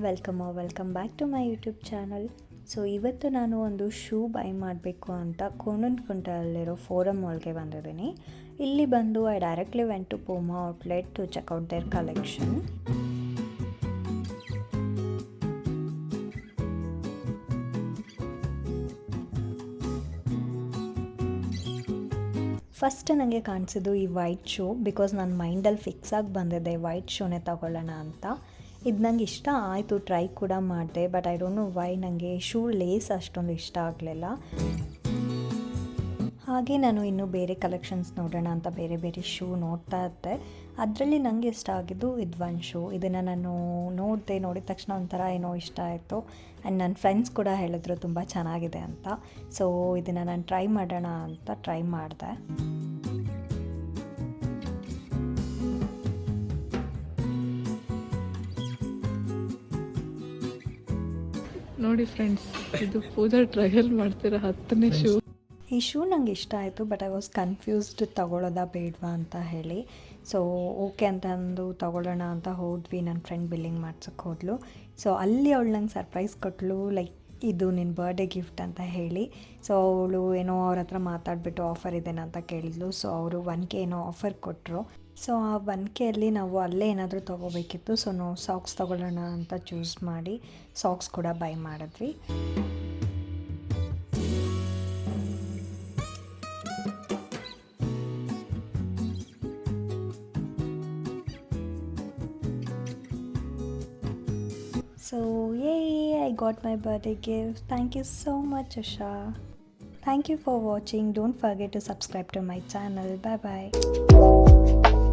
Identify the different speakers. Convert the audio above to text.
Speaker 1: Welcome back to my YouTube channel. So ಇವತ್ತು ನಾನು ಒಂದು ಶೂ ಬೈ ಮಾಡಬೇಕು ಅಂತ ಕೋಣನಕುಂಟೆಯಲ್ಲಿರೋ ಫೋರಮ್ ಮಾಲ್ಗೆ ಬಂದಿದ್ದೀನಿ. ಇಲ್ಲಿ ಬಂದು I directly went to Puma outlet to check out their collection. First ನನಗೆ ಕಾಣಿಸಿದ್ದು ಈ ವೈಟ್ ಶೂ, ಬಿಕಾಸ್ ನನ್ನ ಮೈಂಡಲ್ಲಿ ಫಿಕ್ಸ್ ಆಗಿ ಬಂದಿದೆ ವೈಟ್ ಶೂನೇ ತಗೊಳ್ಳೋಣ ಅಂತ. ಇದು ನಂಗೆ ಇಷ್ಟ ಆಯಿತು, ಟ್ರೈ ಕೂಡ ಮಾಡಿದೆ. But I don't know why ನನಗೆ ಶೂ ಲೇಸ್ ಅಷ್ಟೊಂದು ಇಷ್ಟ ಆಗಲಿಲ್ಲ. ಹಾಗೆ ನಾನು ಇನ್ನೂ ಬೇರೆ ಕಲೆಕ್ಷನ್ಸ್ ನೋಡೋಣ ಅಂತ ಬೇರೆ ಬೇರೆ ಶೂ ನೋಡ್ತಾ ಇದ್ದೆ. ಅದರಲ್ಲಿ ನನಗೆ ಇಷ್ಟ ಆಗಿದ್ದು ಇದು ಒಂದು ಶೂ. ಇದನ್ನು ನಾನು ನೋಡಿದ ತಕ್ಷಣ ಒಂಥರ ಏನೋ ಇಷ್ಟ ಆಯಿತು. ಆ್ಯಂಡ್ ನನ್ನ ಫ್ರೆಂಡ್ಸ್ ಕೂಡ ಹೇಳಿದ್ರು ತುಂಬ ಚೆನ್ನಾಗಿದೆ ಅಂತ. ಸೊ ಇದನ್ನು ನಾನು ಟ್ರೈ ಮಾಡೋಣ ಅಂತ ಟ್ರೈ ಮಾಡಿದೆ.
Speaker 2: ನೋಡಿ ಫ್ರೆಂಡ್ಸ್, ಇದು ಪೂಜಾ ಟ್ರಯಲ್ ಮಾಡ್ತಿರೋ 10ನೇ ಶೂ.
Speaker 1: ಈ ಶೂ ನನಗೆ ಇಷ್ಟ ಆಯಿತು, ಬಟ್ ಐ ವಾಸ್ ಕನ್ಫ್ಯೂಸ್ಡ್ ತಗೊಳ್ಳೋದಾ ಬೇಡವಾ ಅಂತ ಹೇಳಿ. ಸೊ ಓಕೆ ಅಂತ ಅಂದು ತಗೊಳ್ಳೋಣ ಅಂತ ಹೋದ್ವಿ. ನನ್ನ ಫ್ರೆಂಡ್ ಬಿಲ್ಲಿಂಗ್ ಮಾಡ್ಸೋಕ್ಕೆ ಹೋದ್ಲು. ಸೊ ಅಲ್ಲಿ ಅವಳು ನಂಗೆ ಸರ್ಪ್ರೈಸ್ ಕೊಟ್ಟಳು, ಲೈಕ್ ಇದು ನಿನ್ನ ಬರ್ಡೇ ಗಿಫ್ಟ್ ಅಂತ ಹೇಳಿ. ಸೊ ಅವಳು ಏನೋ ಅವ್ರ ಹತ್ರ ಮಾತಾಡಿಬಿಟ್ಟು ಆಫರ್ ಇದೆನಾ ಅಂತ ಕೇಳಿದ್ಲು. ಸೊ ಅವರು 1K ಏನೋ ಆಫರ್ ಕೊಟ್ಟರು. ಸೊ ಆ 1Kಯಲ್ಲಿ ನಾವು ಅಲ್ಲೇ ಏನಾದರೂ ತೊಗೋಬೇಕಿತ್ತು. ಸೊ ನಾವು ಸಾಕ್ಸ್ ತೊಗೊಳ್ಳೋಣ ಅಂತ ಚೂಸ್ ಮಾಡಿ ಸಾಕ್ಸ್ ಕೂಡ ಬೈ ಮಾಡಿದ್ವಿ. So yay, I got my birthday gift. Thank you so much, Usha. Thank you for watching. Don't forget to subscribe to my channel. Bye bye.